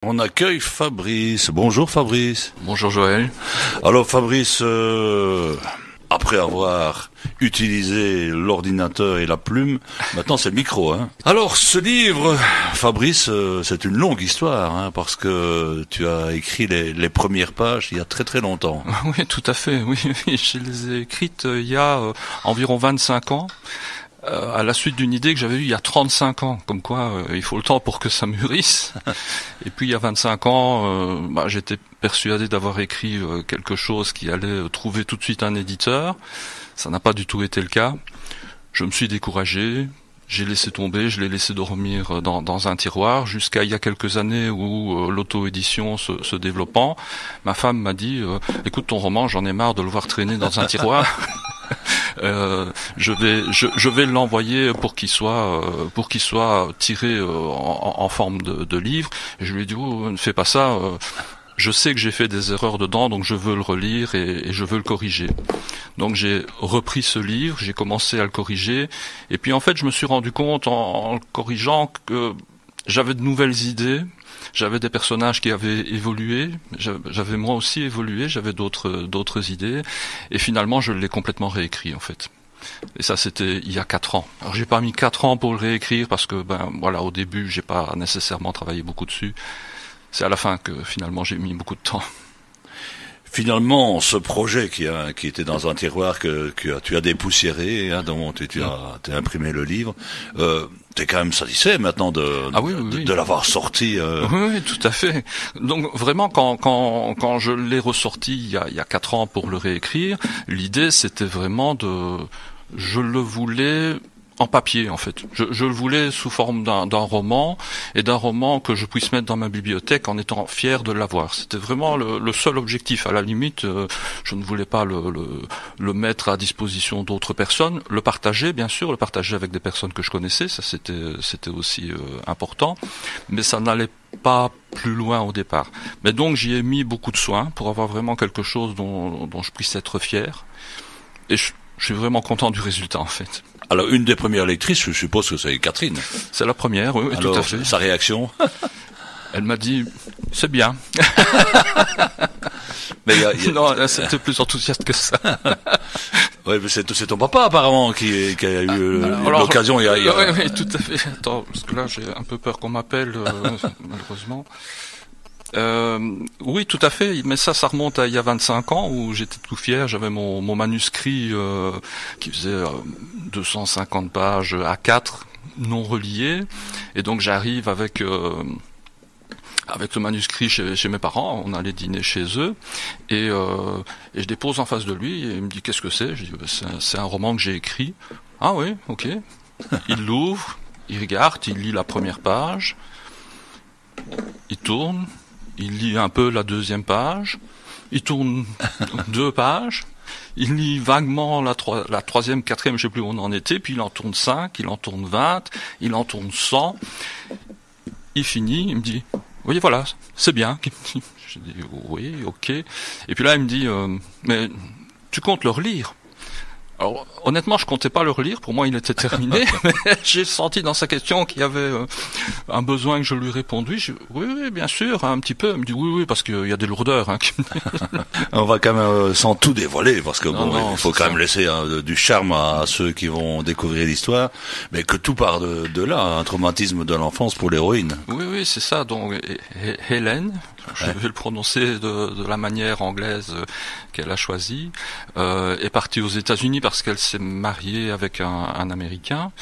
On accueille Fabrice. Bonjour Fabrice. Bonjour Joël. Alors Fabrice, après avoir utilisé l'ordinateur et la plume, maintenant c'est le micro. Alors ce livre, Fabrice, c'est une longue histoire, parce que tu as écrit les premières pages il y a très très longtemps. Oui, tout à fait. Oui, je les ai écrites il y a environ 25 ans. À la suite d'une idée que j'avais eue il y a 35 ans, comme quoi il faut le temps pour que ça mûrisse. Et puis il y a 25 ans, j'étais persuadé d'avoir écrit quelque chose qui allait trouver tout de suite un éditeur. Ça n'a pas du tout été le cas. Je me suis découragé, j'ai laissé tomber, je l'ai laissé dormir dans un tiroir, jusqu'à il y a quelques années où l'auto-édition se développant, ma femme m'a dit écoute, ton roman, j'en ai marre de le voir traîner dans un tiroir. Je vais l'envoyer pour qu'il soit tiré en forme de livre. Et je lui ai dit ne fais pas ça. Je sais que j'ai fait des erreurs dedans, donc je veux le relire et je veux le corriger. Donc j'ai repris ce livre, j'ai commencé à le corriger, et puis en fait je me suis rendu compte en le corrigeant que j'avais de nouvelles idées. J'avais des personnages qui avaient évolué, j'avais moi aussi évolué, j'avais d'autres idées, et finalement je l'ai complètement réécrit en fait. Et ça c'était il y a 4 ans. Alors j'ai pas mis 4 ans pour le réécrire parce que au début j'ai pas nécessairement travaillé beaucoup dessus. C'est à la fin que finalement j'ai mis beaucoup de temps. Finalement, ce projet qui était dans un tiroir que tu as dépoussiéré, dont tu as imprimé le livre, t'es quand même satisfait maintenant de l'avoir sorti. Oui, tout à fait. Donc vraiment, quand je l'ai ressorti il y a 4 ans pour le réécrire, l'idée c'était vraiment je le voulais en papier en fait. Je le voulais sous forme d'un roman, et d'un roman que je puisse mettre dans ma bibliothèque en étant fier de l'avoir. C'était vraiment le seul objectif. À la limite, je ne voulais pas le mettre à disposition d'autres personnes, le partager bien sûr, le partager avec des personnes que je connaissais, ça c'était aussi important, mais ça n'allait pas plus loin au départ. Mais donc j'y ai mis beaucoup de soin pour avoir vraiment quelque chose dont je puisse être fier, et je suis vraiment content du résultat en fait. Alors, une des premières lectrices, je suppose que c'est Catherine. C'est la première, oui, alors, tout à fait. Sa réaction? Elle m'a dit, c'est bien. Mais non, c'était plus enthousiaste que ça. Oui, mais c'est ton papa apparemment qui a eu l'occasion. Oui, tout à fait. Attends, parce que là j'ai un peu peur qu'on m'appelle, malheureusement. Oui, tout à fait, mais ça remonte à il y a 25 ans où j'étais tout fier, j'avais mon manuscrit qui faisait 250 pages A4 non relié, et donc j'arrive avec le manuscrit chez mes parents, on allait dîner chez eux, et je dépose en face de lui, et il me dit qu'est-ce que c'est? Je dis c'est un roman que j'ai écrit. Ah oui, ok. Il l'ouvre, il regarde, il lit la première page, il tourne, il lit un peu la deuxième page, il tourne 2 pages, il lit vaguement la troisième, quatrième, je sais plus où on en était, puis il en tourne 5, il en tourne 20, il en tourne 100, il finit, il me dit, oui voilà, c'est bien. Je dis, oui, ok. Et puis là il me dit, mais tu comptes le relire? Alors, honnêtement, je comptais pas le relire. Pour moi, il était terminé. Mais j'ai senti dans sa question qu'il y avait un besoin que je lui répondis. Oui, bien sûr, un petit peu. Il me dit oui, parce qu'il y a des lourdeurs. On va quand même sans tout dévoiler, parce que il faut quand même laisser du charme à ceux qui vont découvrir l'histoire. Mais que tout part de là, un traumatisme de l'enfance pour l'héroïne. Oui, c'est ça. Donc, Hélène, je vais le prononcer de la manière anglaise qu'elle a choisie, est partie aux États-Unis parce qu'elle s'est mariée avec un Américain,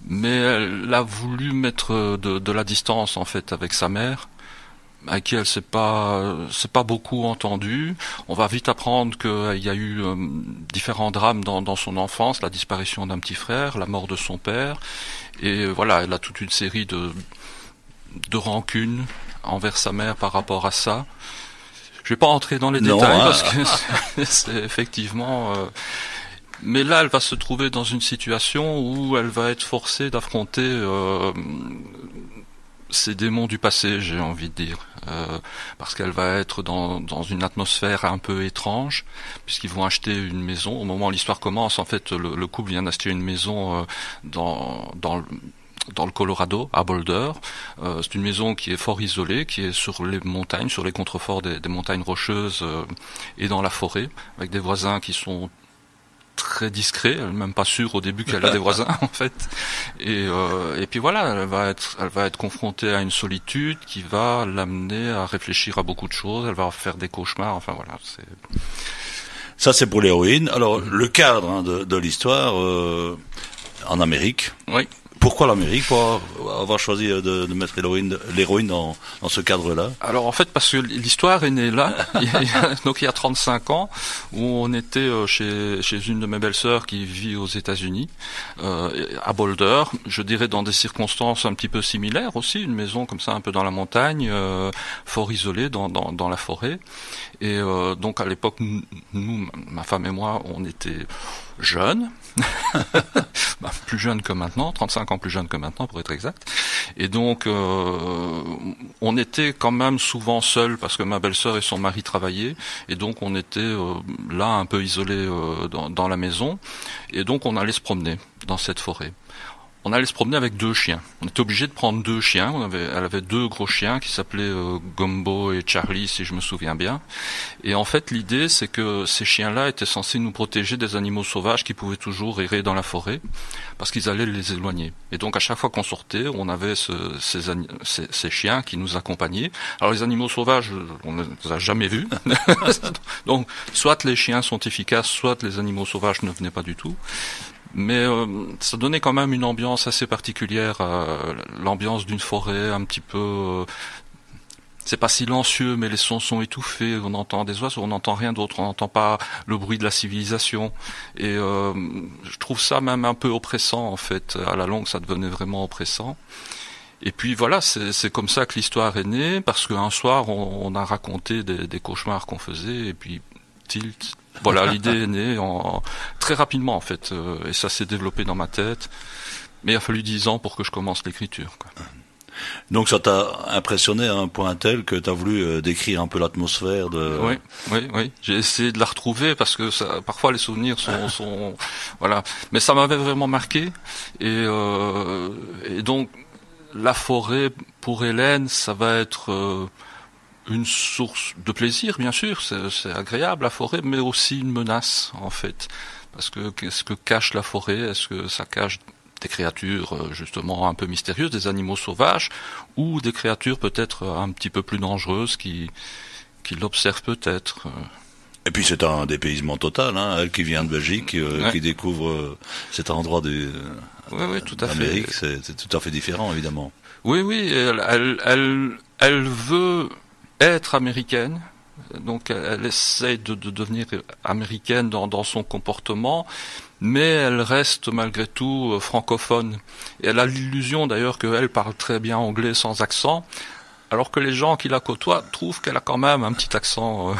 mais elle a voulu mettre de la distance en fait avec sa mère, avec qui elle s'est pas beaucoup entendue. On va vite apprendre qu'il y a eu différents drames dans son enfance, la disparition d'un petit frère, la mort de son père, et voilà, elle a toute une série de rancunes envers sa mère par rapport à ça. Je vais pas entrer dans les détails parce que c'est effectivement. Mais là, elle va se trouver dans une situation où elle va être forcée d'affronter ces démons du passé, j'ai envie de dire, parce qu'elle va être dans une atmosphère un peu étrange, puisqu'ils vont acheter une maison. Au moment où l'histoire commence, en fait, le couple vient d'acheter une maison dans dans le Colorado, à Boulder. C'est une maison qui est fort isolée, qui est sur les montagnes, sur les contreforts des montagnes rocheuses et dans la forêt, avec des voisins qui sont très discret, elle n'est même pas sûre au début qu'elle a des voisins en fait. Et puis voilà, elle va être confrontée à une solitude qui va l'amener à réfléchir à beaucoup de choses. Elle va faire des cauchemars. Enfin voilà. Ça c'est pour l'héroïne. Alors le cadre de l'histoire en Amérique. Oui. Pourquoi l'Amérique, pour avoir choisi de mettre l'héroïne dans ce cadre-là? Alors en fait, parce que l'histoire est née là, donc il y a 35 ans, où on était chez une de mes belles-sœurs qui vit aux États-Unis, à Boulder, je dirais dans des circonstances un petit peu similaires aussi, une maison comme ça un peu dans la montagne, fort isolée dans la forêt. Et donc à l'époque, nous, ma femme et moi, on était jeunes, plus jeunes que maintenant, 35 ans plus jeunes que maintenant pour être exact. Et donc on était quand même souvent seuls parce que ma belle-sœur et son mari travaillaient, et donc on était là un peu isolés dans la maison, et donc on allait se promener dans cette forêt. On allait se promener avec 2 chiens. On était obligé de prendre 2 chiens. Elle avait 2 gros chiens qui s'appelaient Gumbo et Charlie, si je me souviens bien. Et en fait, l'idée, c'est que ces chiens-là étaient censés nous protéger des animaux sauvages qui pouvaient toujours errer dans la forêt, parce qu'ils allaient les éloigner. Et donc, à chaque fois qu'on sortait, on avait ces chiens qui nous accompagnaient. Alors, les animaux sauvages, on ne les a jamais vus. Donc, soit les chiens sont efficaces, soit les animaux sauvages ne venaient pas du tout. Mais ça donnait quand même une ambiance assez particulière, l'ambiance d'une forêt un petit peu... c'est pas silencieux, mais les sons sont étouffés, on entend des oiseaux, on n'entend rien d'autre, on n'entend pas le bruit de la civilisation. Et je trouve ça même un peu oppressant en fait, à la longue ça devenait vraiment oppressant. Et puis voilà, c'est comme ça que l'histoire est née, parce qu'un soir on a raconté des cauchemars qu'on faisait, et puis tilt... Voilà, l'idée est née très rapidement en fait, et ça s'est développé dans ma tête. Mais il a fallu 10 ans pour que je commence l'écriture, quoi. Donc ça t'a impressionné à un point tel que t'as voulu décrire un peu l'atmosphère de... Oui. J'ai essayé de la retrouver parce que parfois les souvenirs sont voilà. Mais ça m'avait vraiment marqué, et donc la forêt pour Hélène, ça va être une source de plaisir, bien sûr, c'est agréable la forêt, mais aussi une menace en fait, parce que qu'est-ce que cache la forêt? Est-ce que ça cache des créatures justement un peu mystérieuses, des animaux sauvages, ou des créatures peut-être un petit peu plus dangereuses qui l'observent peut-être? Et puis c'est un dépaysement total, hein, elle qui vient de Belgique, qui découvre cet endroit oui, tout à d'Amérique, fait. c'est tout à fait différent évidemment. Oui, elle veut être américaine, donc elle essaye de devenir américaine dans son comportement, mais elle reste malgré tout francophone. Et elle a l'illusion d'ailleurs qu'elle parle très bien anglais sans accent, alors que les gens qui la côtoient trouvent qu'elle a quand même un petit accent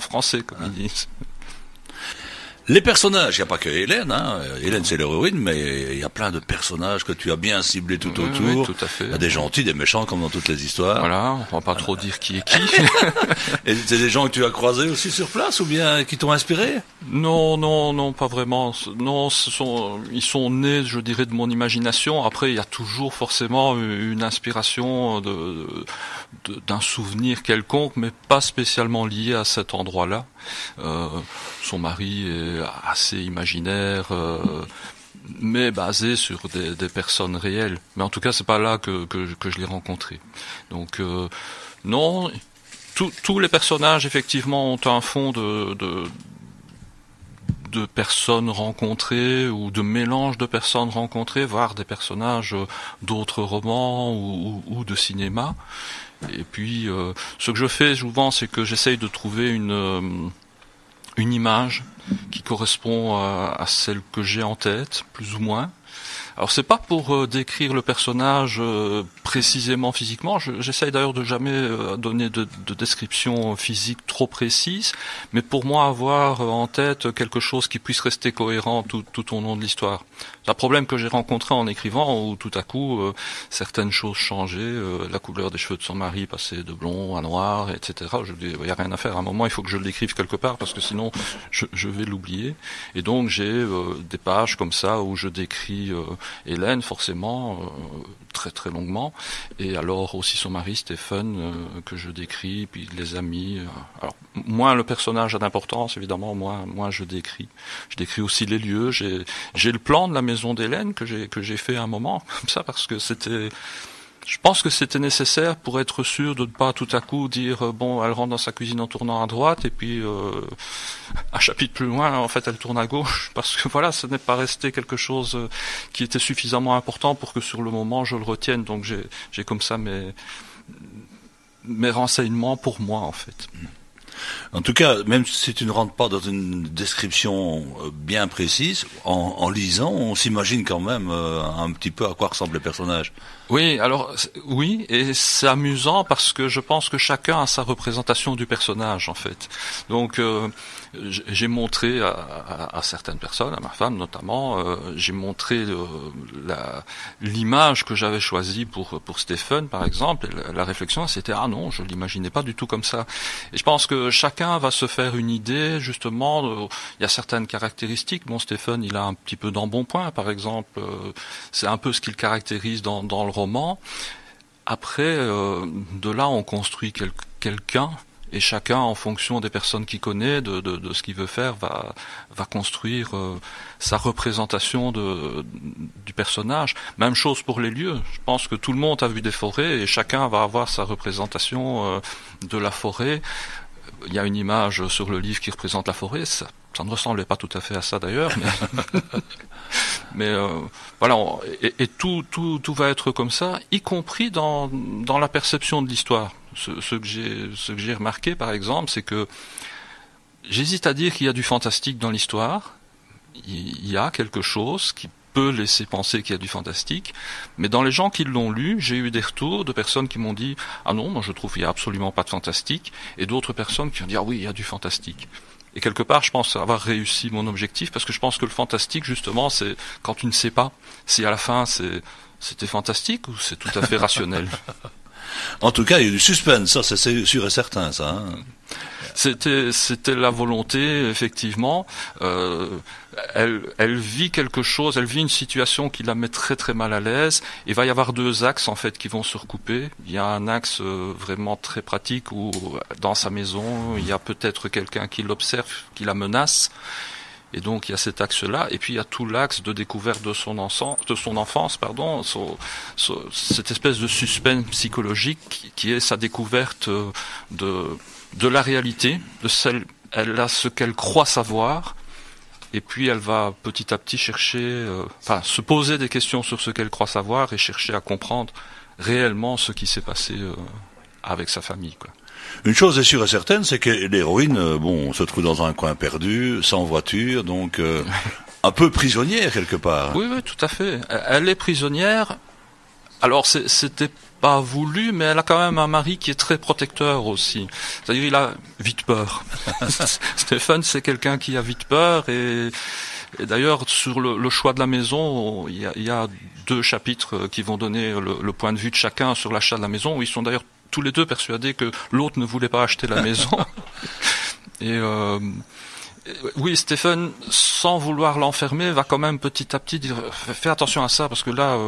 français, comme ils disent. Les personnages, il n'y a pas que Hélène, hein. Hélène c'est l'héroïne, mais il y a plein de personnages que tu as bien ciblés tout autour. Oui, tout à fait. Il y a des gentils, des méchants, comme dans toutes les histoires. Voilà, on va pas trop dire qui est qui. Et c'est des gens que tu as croisés aussi sur place, ou bien qui t'ont inspiré? Non, pas vraiment. Non, ils sont nés, je dirais, de mon imagination. Après, il y a toujours forcément une inspiration d'un souvenir quelconque, mais pas spécialement lié à cet endroit-là. Son mari est assez imaginaire, mais basé sur des personnes réelles. Mais en tout cas, c'est pas là que je l'ai rencontré. Donc non, tous les personnages effectivement ont un fond de personnes rencontrées ou de mélange de personnes rencontrées, voire des personnages d'autres romans ou de cinéma. Et puis, ce que je fais souvent, c'est que j'essaye de trouver une image qui correspond à celle que j'ai en tête, plus ou moins. Alors c'est pas pour décrire le personnage précisément physiquement, j'essaye d'ailleurs de jamais donner de description physique trop précise, mais pour moi avoir en tête quelque chose qui puisse rester cohérent tout au long de l'histoire. C'est un problème que j'ai rencontré en écrivant, où tout à coup certaines choses changeaient, la couleur des cheveux de son mari passait de blond à noir, etc. Je dis, il y a rien à faire, à un moment il faut que je le décrive quelque part, parce que sinon je vais l'oublier. Et donc j'ai des pages comme ça où je décris Hélène, forcément, très très longuement, et alors aussi son mari Stephen, que je décris, puis les amis. Alors, moins le personnage a d'importance, évidemment, moins je décris. Je décris aussi les lieux. J'ai le plan de la maison d'Hélène que j'ai fait à un moment, comme ça, parce que je pense que c'était nécessaire pour être sûr de ne pas tout à coup dire bon, elle rentre dans sa cuisine en tournant à droite et puis un chapitre plus loin, en fait, elle tourne à gauche, parce que voilà, ce n'est pas resté quelque chose qui était suffisamment important pour que sur le moment je le retienne. Donc j'ai comme ça mes renseignements pour moi, en fait. En tout cas, même si tu ne rentres pas dans une description bien précise, en lisant, on s'imagine quand même un petit peu à quoi ressemble le personnage. Oui, alors oui, et c'est amusant parce que je pense que chacun a sa représentation du personnage, en fait. Donc j'ai montré à certaines personnes, à ma femme notamment, j'ai montré l'image que j'avais choisie pour Stephen, par exemple. Et la réflexion, c'était ah non, je l'imaginais pas du tout comme ça. Et je pense que chacun va se faire une idée, justement. Il y a certaines caractéristiques. Bon, Stephen, il a un petit peu d'embonpoint, par exemple. C'est un peu ce qu'il caractérise dans le roman. Après, de là, on construit quelqu'un, et chacun, en fonction des personnes qu'il connaît, de ce qu'il veut faire, va construire sa représentation du personnage. Même chose pour les lieux. Je pense que tout le monde a vu des forêts, et chacun va avoir sa représentation de la forêt. Il y a une image sur le livre qui représente la forêt. Ça ne ressemblait pas tout à fait à ça d'ailleurs, mais voilà. Et tout va être comme ça, y compris dans la perception de l'histoire. Ce que j'ai remarqué, par exemple, c'est que j'hésite à dire qu'il y a du fantastique dans l'histoire. Il y a quelque chose qui peut laisser penser qu'il y a du fantastique, mais dans les gens qui l'ont lu, j'ai eu des retours de personnes qui m'ont dit « Ah non, moi je trouve qu'il n'y a absolument pas de fantastique », et d'autres personnes qui ont dit « Ah oui, il y a du fantastique ». Et quelque part, je pense avoir réussi mon objectif, parce que je pense que le fantastique, justement, c'est quand tu ne sais pas si à la fin c'était fantastique ou c'est tout à fait rationnel. En tout cas, il y a du suspense, ça c'est sûr et certain, ça. Hein. C'était la volonté, effectivement. Elle vit quelque chose, elle vit une situation qui la met très très mal à l'aise. Il va y avoir deux axes en fait qui vont se recouper. Il y a un axe vraiment très pratique où dans sa maison, il y a peut-être quelqu'un qui l'observe, qui la menace. Et donc il y a cet axe-là, et puis il y a tout l'axe de découverte de son enfance, cette espèce de suspense psychologique qui est sa découverte de la réalité, elle a ce qu'elle croit savoir, et puis elle va petit à petit chercher, se poser des questions sur ce qu'elle croit savoir et chercher à comprendre réellement ce qui s'est passé avec sa famille, quoi. Une chose est sûre et certaine, c'est que l'héroïne, se trouve dans un coin perdu, sans voiture, donc un peu prisonnière quelque part. Oui, tout à fait. Elle est prisonnière. Alors c'était pas voulu, mais elle a quand même un mari qui est très protecteur aussi. C'est-à-dire il a vite peur. Stéphane, c'est quelqu'un qui a vite peur, et d'ailleurs sur le choix de la maison, il y a 2 chapitres qui vont donner le point de vue de chacun sur l'achat de la maison, où ils sont d'ailleurs tous les 2 persuadés que l'autre ne voulait pas acheter la maison. Et oui, Stephen, sans vouloir l'enfermer, va quand même petit à petit dire fais attention à ça, parce que là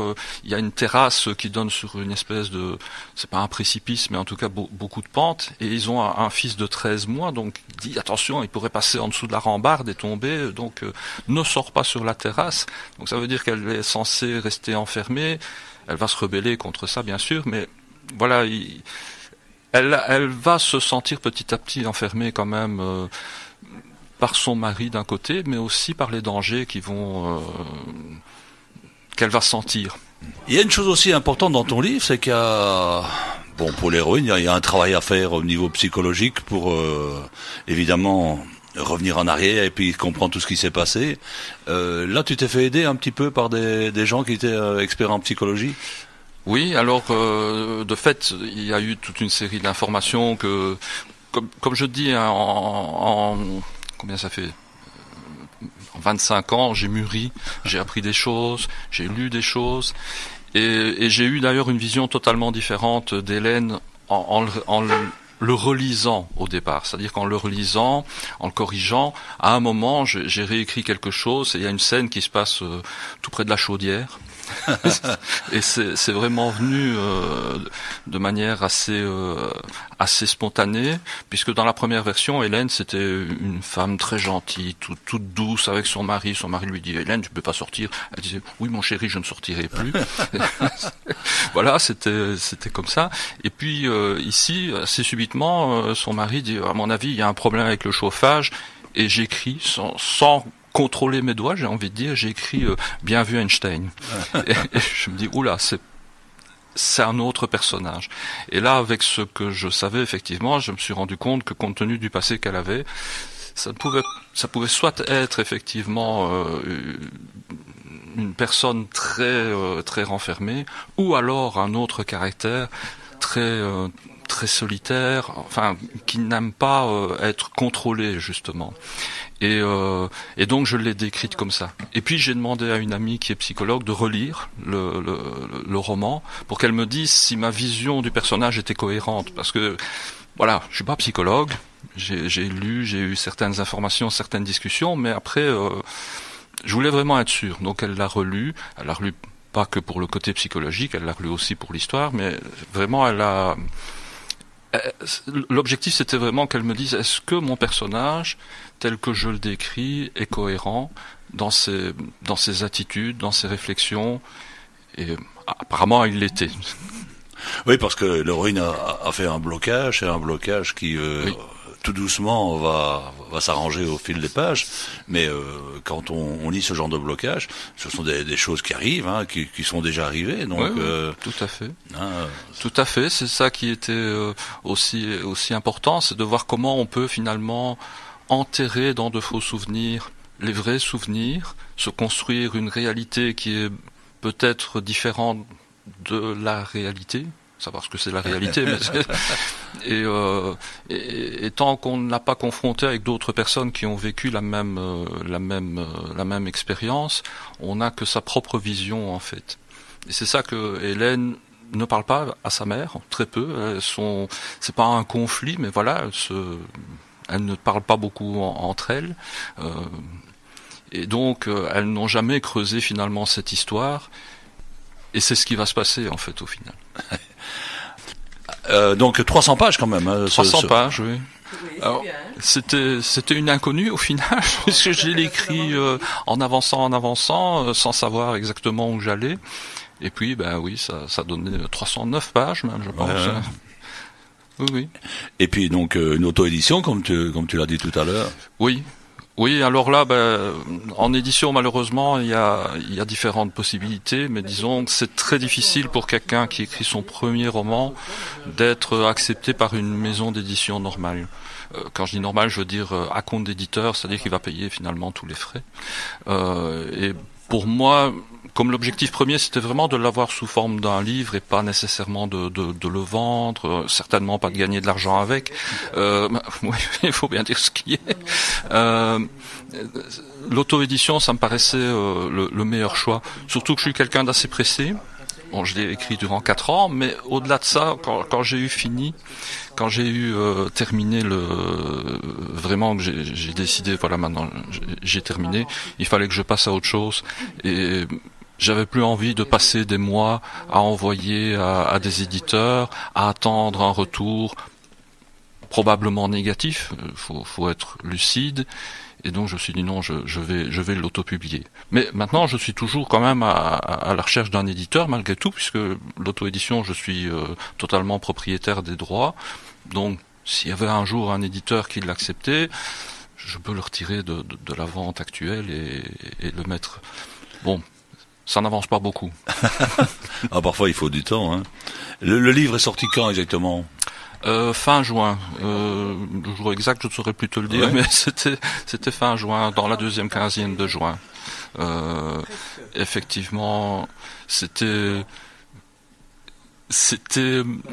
il y a une terrasse qui donne sur une espèce de, c'est pas un précipice, mais en tout cas beaucoup de pentes, et ils ont un fils de 13 mois, donc il dit attention, il pourrait passer en dessous de la rambarde et tomber, donc ne sors pas sur la terrasse. Donc ça veut dire qu'elle est censée rester enfermée. Elle va se rebeller contre ça, bien sûr, mais voilà, elle va se sentir petit à petit enfermée quand même par son mari d'un côté, mais aussi par les dangers qu'elle va sentir. Il y a une chose aussi importante dans ton livre, c'est qu'il y a, pour l'héroïne, il y a un travail à faire au niveau psychologique pour évidemment revenir en arrière et puis comprendre tout ce qui s'est passé. Là, tu t'es fait aider un petit peu par des gens qui étaient experts en psychologie? Oui, alors de fait, il y a eu toute une série d'informations que, comme je dis, en combien ça fait, en 25 ans, j'ai mûri, j'ai appris des choses, j'ai lu des choses, et j'ai eu d'ailleurs une vision totalement différente d'Hélène en le relisant au départ. C'est-à-dire qu'en le relisant, en le corrigeant, à un moment, j'ai réécrit quelque chose et il y a une scène qui se passe tout près de la chaudière. Et c'est vraiment venu de manière assez spontanée, puisque dans la première version, Hélène, c'était une femme très gentille, toute douce avec son mari. Son mari lui dit: Hélène, tu peux pas sortir. Elle disait: oui, mon chéri, je ne sortirai plus. Voilà, c'était comme ça. Et puis ici, assez subitement, son mari dit: à mon avis, il y a un problème avec le chauffage. Et j'écris sans contrôler mes doigts, j'ai envie de dire, j'ai écrit bien vu Einstein. Et je me dis: oula, c'est un autre personnage. Et là, avec ce que je savais, effectivement, je me suis rendu compte que, compte tenu du passé qu'elle avait, ça pouvait soit être effectivement une personne très renfermée, ou alors un autre caractère très solitaire, enfin, qui n'aime pas être contrôlé, justement. Et donc je l'ai décrite comme ça. Et puis j'ai demandé à une amie qui est psychologue de relire le roman pour qu'elle me dise si ma vision du personnage était cohérente. Parce que voilà, je suis pas psychologue, j'ai lu, j'ai eu certaines informations, certaines discussions, mais après je voulais vraiment être sûr. Donc elle l'a relu pas que pour le côté psychologique, elle l'a relu aussi pour l'histoire, mais vraiment l'objectif, c'était vraiment qu'elle me dise: est-ce que mon personnage, tel que je le décris, est cohérent dans ses attitudes, dans ses réflexions? Et apparemment, il l'était. Oui, parce que l'héroïne a fait un blocage, c'est un blocage qui Oui. tout doucement va s'arranger au fil des pages, mais quand on lit ce genre de blocage, ce sont des choses qui arrivent, hein, qui sont déjà arrivées, donc Oui, tout à fait. Hein, tout à fait, c'est ça qui était aussi important, c'est de voir comment on peut finalement enterrer dans de faux souvenirs les vrais souvenirs, se construire une réalité qui est peut-être différente de la réalité, savoir ce que c'est la réalité, mais et tant qu'on ne l'a pas confronté avec d'autres personnes qui ont vécu la même expérience, on n'a que sa propre vision en fait. Et c'est ça que Hélène ne parle pas à sa mère, très peu. C'est pas un conflit, mais voilà, elles ne parlent pas beaucoup entre elles. Et donc, elles n'ont jamais creusé finalement cette histoire. Et c'est ce qui va se passer, en fait, au final. Donc 300 pages quand même. Hein, 300 pages, oui. Oui, Alors, bien. c'était une inconnue au final, puisque je l'ai écrit en avançant, sans savoir exactement où j'allais. Et puis, ben oui, ça donnait 309 pages même, je pense. Ouais. Oui, oui. Et puis donc une auto-édition, comme tu l'as dit tout à l'heure. Oui. Oui, alors là, en édition, malheureusement, il y a différentes possibilités, mais disons que c'est très difficile pour quelqu'un qui écrit son premier roman d'être accepté par une maison d'édition normale. Quand je dis normale, je veux dire à compte d'éditeur, c'est-à-dire qu'il va payer finalement tous les frais. Et pour moi, comme l'objectif premier, c'était vraiment de l'avoir sous forme d'un livre et pas nécessairement de le vendre, certainement pas de gagner de l'argent avec. Oui, il faut bien dire ce qui est. L'auto-édition, ça me paraissait le meilleur choix. Surtout que je suis quelqu'un d'assez pressé. Bon, je l'ai écrit durant 4 ans, mais au-delà de ça, quand j'ai eu terminé vraiment que j'ai décidé, voilà, maintenant j'ai terminé, il fallait que je passe à autre chose et j'avais plus envie de passer des mois à envoyer à des éditeurs, à attendre un retour probablement négatif. Faut être lucide. Et donc je me suis dit non, je vais l'auto-publier. Mais maintenant je suis toujours quand même à la recherche d'un éditeur malgré tout, puisque l'auto-édition, je suis totalement propriétaire des droits. Donc s'il y avait un jour un éditeur qui l'acceptait, je peux le retirer de la vente actuelle et le mettre. Bon, ça n'avance pas beaucoup. Ah, parfois il faut du temps. Hein. Le livre est sorti quand exactement ? Fin juin. Le jour exact, je ne saurais plus te le dire, mais c'était fin juin, dans la deuxième quinzaine de juin. Effectivement, c'était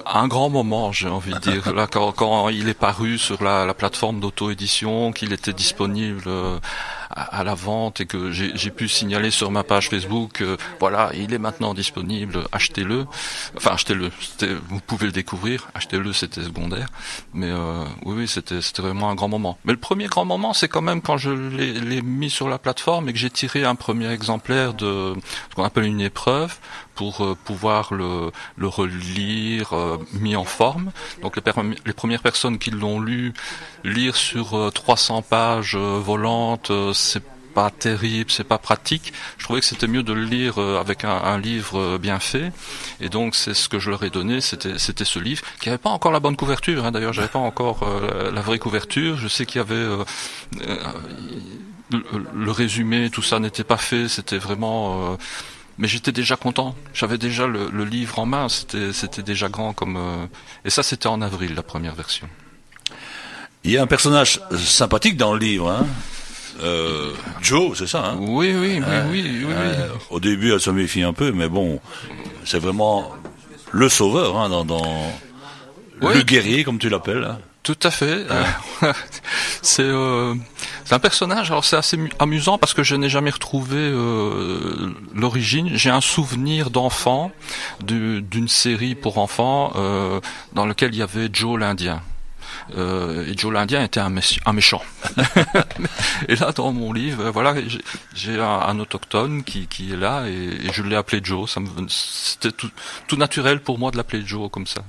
un grand moment, j'ai envie de dire. Là, quand il est paru sur la plateforme d'auto-édition, qu'il était disponible à la vente et que j'ai pu signaler sur ma page Facebook, voilà, il est maintenant disponible, achetez-le. Enfin, achetez-le, vous pouvez le découvrir, achetez-le, c'était secondaire. Mais oui, c'était vraiment un grand moment. Mais le premier grand moment, c'est quand même quand je l'ai mis sur la plateforme et que j'ai tiré un premier exemplaire de ce qu'on appelle une épreuve pour pouvoir le relire mis en forme. Donc les premières personnes qui l'ont lu, lire sur 300 pages volantes, c'est pas terrible, c'est pas pratique. Je trouvais que c'était mieux de le lire avec un livre bien fait. Et donc c'est ce que je leur ai donné, c'était ce livre qui avait pas encore la bonne couverture. Hein. D'ailleurs, j'avais pas encore la vraie couverture. Je sais qu'il y avait le résumé, tout ça n'était pas fait. C'était vraiment mais j'étais déjà content. J'avais déjà le livre en main. C'était déjà grand comme. Et ça, c'était en avril, la première version. Il y a un personnage sympathique dans le livre, hein. Joe, c'est ça, hein. Oui. Au début, elle se méfie un peu, mais bon, c'est vraiment le sauveur, hein, dans le guerrier, comme tu l'appelles. Hein. Tout à fait. C'est un personnage. Alors c'est assez amusant parce que je n'ai jamais retrouvé l'origine. J'ai un souvenir d'enfant d'une série pour enfants dans lequel il y avait Joe l'Indien. Et Joe l'Indien était un méchant. Et là, dans mon livre, voilà, j'ai un autochtone qui est là et je l'ai appelé Joe. C'était tout naturel pour moi de l'appeler Joe comme ça.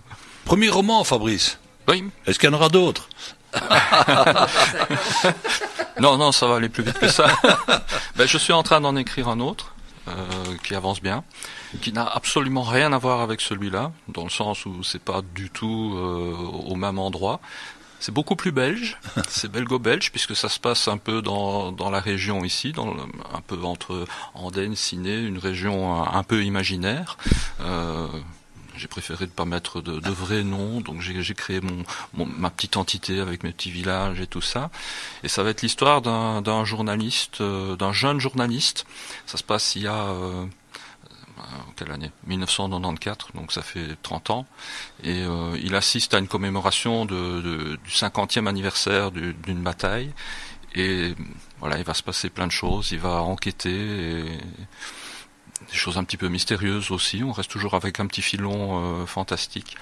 Premier roman, Fabrice. Oui. Est-ce qu'il y en aura d'autres? Non, ça va aller plus vite que ça. Je suis en train d'en écrire un autre qui avance bien, qui n'a absolument rien à voir avec celui-là, dans le sens où c'est pas du tout au même endroit. C'est beaucoup plus belge, c'est belgo-belge puisque ça se passe un peu dans la région ici, un peu entre Andenne, Ciné, une région un peu imaginaire. J'ai préféré ne pas mettre de vrais noms, donc j'ai créé ma petite entité avec mes petits villages et tout ça. Et ça va être l'histoire d'un journaliste, d'un jeune journaliste. Ça se passe il y a quelle année 1994, donc ça fait 30 ans. Et il assiste à une commémoration du 50e anniversaire d'une bataille. Et voilà, il va se passer plein de choses. Il va enquêter et des choses un petit peu mystérieuses aussi. On reste toujours avec un petit filon fantastique.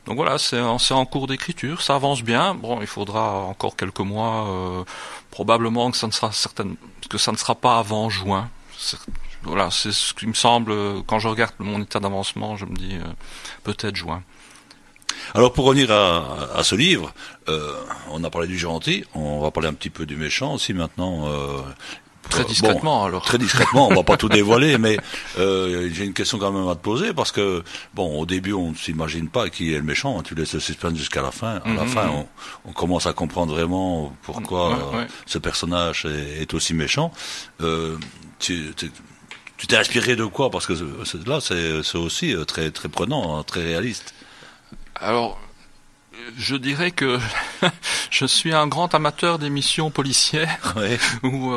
Donc voilà, c'est en cours d'écriture, ça avance bien. Bon, il faudra encore quelques mois, probablement que ça ne sera pas avant juin. Voilà, c'est ce qui me semble, quand je regarde mon état d'avancement, je me dis peut-être juin. Alors pour revenir à ce livre, on a parlé du gentil, on va parler un petit peu du méchant aussi maintenant. Très discrètement, alors. Très discrètement, on va pas tout dévoiler, mais j'ai une question quand même à te poser, parce que, bon, au début, on ne s'imagine pas qui est le méchant, hein, tu laisses le suspense jusqu'à la fin. À la fin, on commence à comprendre vraiment pourquoi ce personnage est aussi méchant. Tu t'es inspiré de quoi? Parce que là, c'est aussi très, très prenant, hein, très réaliste. Alors, je dirais que je suis un grand amateur d'émissions policières où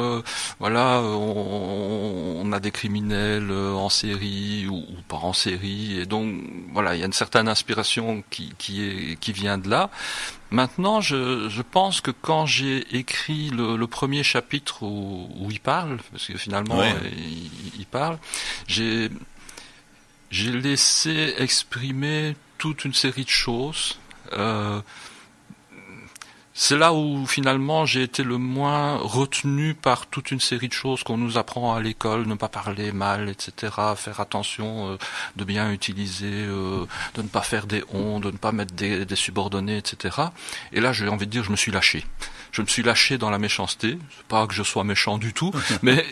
voilà, on a des criminels en série ou pas en série, et donc voilà, il y a une certaine inspiration qui vient de là. Maintenant, je pense que quand j'ai écrit le premier chapitre où il parle, parce que finalement il parle, j'ai laissé exprimer toute une série de choses. C'est là où finalement j'ai été le moins retenu par toute une série de choses qu'on nous apprend à l'école, ne pas parler mal, etc., faire attention de bien utiliser, de ne pas faire des ondes, de ne pas mettre des subordonnés, etc. Et là, j'ai envie de dire, je me suis lâché. Je me suis lâché dans la méchanceté. C'est pas que je sois méchant du tout, mais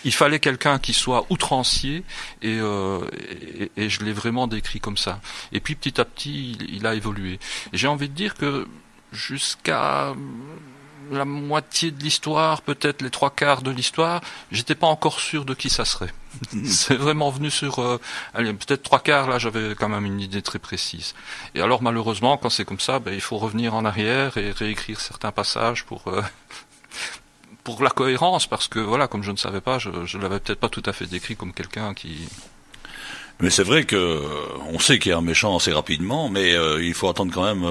il fallait quelqu'un qui soit outrancier et je l'ai vraiment décrit comme ça. Et puis petit à petit, il a évolué. Et j'ai envie de dire que jusqu'à la moitié de l'histoire, peut-être les 3/4 de l'histoire, j'étais pas encore sûr de qui ça serait. C'est vraiment venu sur peut-être 3/4, là j'avais quand même une idée très précise. Et alors malheureusement, quand c'est comme ça, il faut revenir en arrière et réécrire certains passages pour la cohérence, parce que voilà, comme je ne savais pas, je l'avais peut-être pas tout à fait décrit comme quelqu'un qui... Mais c'est vrai que on sait qu'il y a un méchant assez rapidement, mais il faut attendre quand même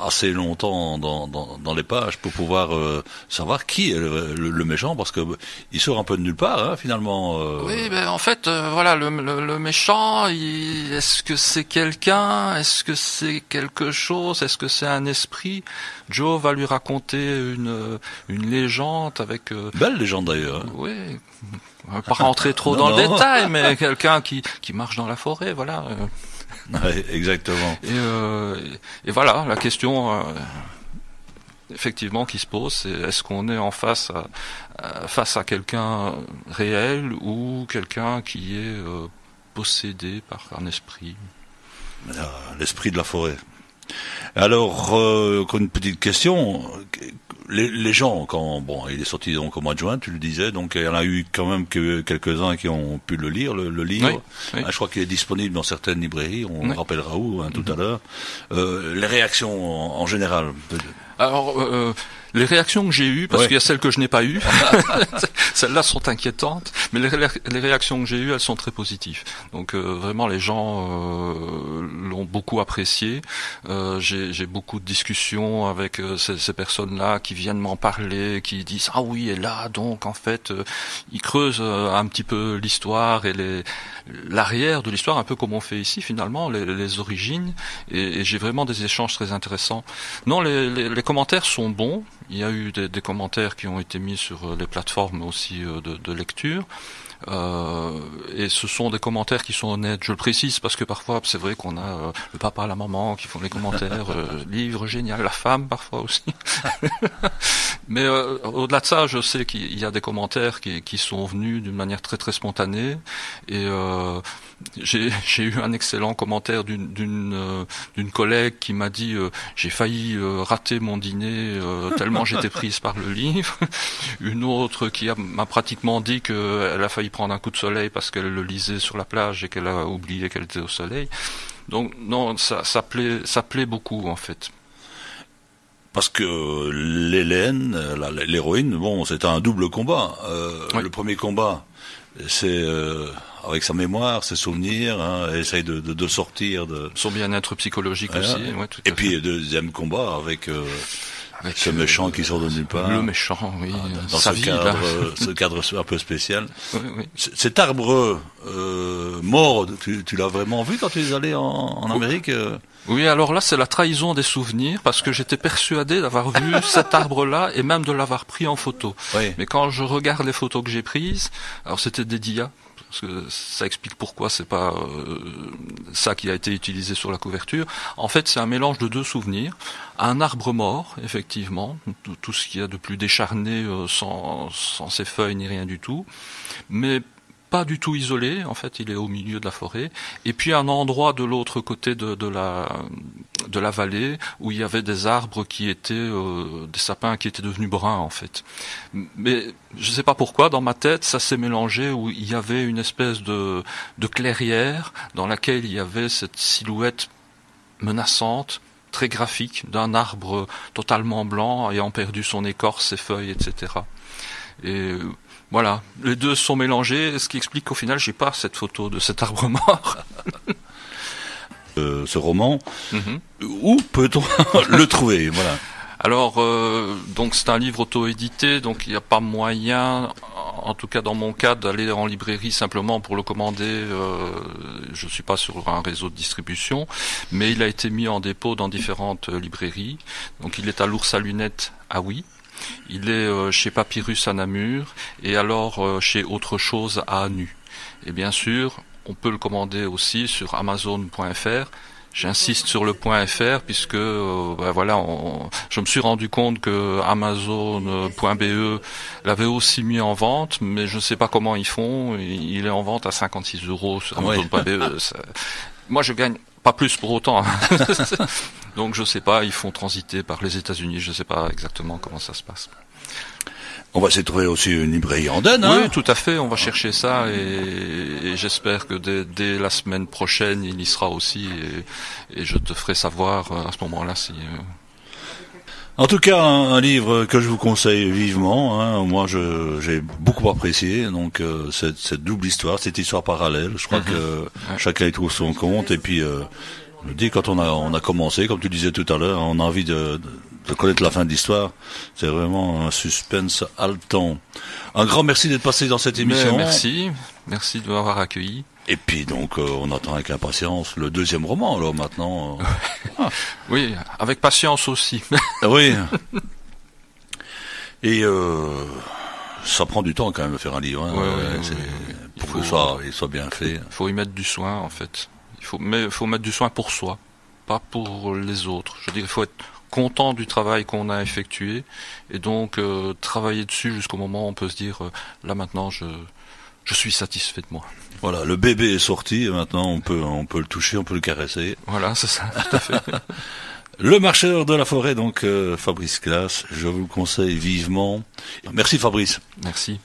assez longtemps dans les pages pour pouvoir savoir qui est le méchant, parce que il sort un peu de nulle part, hein, finalement. Oui, ben en fait, voilà, le méchant, est-ce que c'est quelqu'un, est-ce que c'est quelque chose, est-ce que c'est un esprit? Joe va lui raconter une légende avec. Belle légende d'ailleurs. Oui. On va pas rentrer trop dans le détail, mais quelqu'un qui marche dans la forêt, voilà. Ouais, exactement. Et voilà, la question effectivement qui se pose, c'est est-ce qu'on est en face à quelqu'un réel ou quelqu'un qui est possédé par un esprit. L'esprit de la forêt. Alors, encore une petite question. Les gens, il est sorti donc au mois de juin, tu le disais, donc il y en a eu quand même quelques-uns qui ont pu le lire, le livre. Oui, oui. Je crois qu'il est disponible dans certaines librairies, on rappellera où, tout à l'heure. Les réactions en général. Alors, les réactions que j'ai eues, parce qu'il y a celles que je n'ai pas eues, celles-là sont inquiétantes, mais les réactions que j'ai eues, elles sont très positives. Donc vraiment, les gens l'ont beaucoup apprécié. J'ai beaucoup de discussions avec ces personnes-là qui viennent m'en parler, qui disent ah oui, et là donc en fait, ils creusent un petit peu l'histoire et l'arrière de l'histoire, un peu comme on fait ici finalement, les origines, et j'ai vraiment des échanges très intéressants. Non, les commentaires sont bons. Il y a eu des commentaires qui ont été mis sur les plateformes aussi de lecture. Et ce sont des commentaires qui sont honnêtes. Je le précise parce que parfois c'est vrai qu'on a le papa, la maman qui font les commentaires, livre génial, la femme parfois aussi. Mais au-delà de ça, je sais qu'il y a des commentaires qui sont venus d'une manière très très spontanée. Et j'ai eu un excellent commentaire d'une collègue qui m'a dit j'ai failli rater mon dîner tellement j'étais prise par le livre. Une autre qui m'a pratiquement dit qu'elle a failli prendre un coup de soleil parce qu'elle le lisait sur la plage et qu'elle a oublié qu'elle était au soleil. Donc non, ça plaît beaucoup en fait. Parce que l'Hélène, l'héroïne, c'est un double combat. Oui. Le premier combat, c'est avec sa mémoire, ses souvenirs, elle essaye de sortir de son bien-être psychologique aussi. Ouais, tout à fait. Puis le deuxième combat avec ce méchant qui sort de nulle part. Le méchant, oui. Dans ce cadre un peu spécial. Oui, oui. Cet arbre mort, tu l'as vraiment vu quand tu es allé en Amérique Oui, alors là, c'est la trahison des souvenirs, parce que j'étais persuadé d'avoir vu cet arbre-là et même de l'avoir pris en photo. Oui. Mais quand je regarde les photos que j'ai prises, alors c'était des dias, parce que ça explique pourquoi c'est pas ça qui a été utilisé sur la couverture. En fait, c'est un mélange de deux souvenirs. Un arbre mort, effectivement, tout ce qu'il y a de plus décharné, sans ses feuilles ni rien du tout, mais pas du tout isolé, en fait, il est au milieu de la forêt. Et puis un endroit de l'autre côté de la vallée où il y avait des arbres qui étaient des sapins qui étaient devenus bruns, en fait. Mais je ne sais pas pourquoi, dans ma tête, ça s'est mélangé où il y avait une espèce de clairière dans laquelle il y avait cette silhouette menaçante, très graphique, d'un arbre totalement blanc ayant perdu son écorce, ses feuilles, etc. Et voilà, les deux sont mélangés, ce qui explique qu'au final, j'ai pas cette photo de cet arbre mort. Ce roman, où peut-on le trouver? Voilà. Alors, donc c'est un livre auto-édité, donc il n'y a pas moyen, en tout cas dans mon cas, d'aller en librairie simplement pour le commander. Je suis pas sur un réseau de distribution, mais il a été mis en dépôt dans différentes librairies. Donc il est à l'Ours à lunettes à Oui. Il est chez Papyrus à Namur et alors chez Autre chose à Anu. Et bien sûr, on peut le commander aussi sur Amazon.fr. J'insiste sur le .fr puisque je me suis rendu compte que Amazon.be l'avait aussi mis en vente, mais je ne sais pas comment ils font. Il est en vente à 56 € sur Amazon.be. Moi, je gagne pas plus pour autant. Donc je sais pas, ils font transiter par les États-Unis, je sais pas exactement comment ça se passe. On va essayer de trouver aussi une librairie andenne. Oui, tout à fait, on va chercher ça et j'espère que dès la semaine prochaine, il y sera aussi et je te ferai savoir à ce moment-là si... En tout cas, un livre que je vous conseille vivement. Hein. Moi, j'ai beaucoup apprécié. Donc, cette double histoire, cette histoire parallèle. Je crois que chacun y trouve son compte. Et puis, je me dis, quand on a commencé, comme tu disais tout à l'heure, on a envie de connaître la fin de l'histoire. C'est vraiment un suspense haletant. Un grand merci d'être passé dans cette émission. Merci de m'avoir accueilli. Et puis donc, on attend avec impatience le deuxième roman, alors maintenant. Oui, avec patience aussi. Oui. Et ça prend du temps quand même de faire un livre. Hein. Pour que il soit bien fait. Il faut y mettre du soin, en fait. Il faut mettre du soin pour soi, pas pour les autres. Je veux dire, il faut être content du travail qu'on a effectué, et donc travailler dessus jusqu'au moment où on peut se dire, là maintenant, je suis satisfait de moi. Voilà, le bébé est sorti, et maintenant on peut le toucher, on peut le caresser. Voilà, c'est ça, tout à fait. Le marcheur de la forêt, donc Fabrice Claes, je vous le conseille vivement. Merci Fabrice. Merci.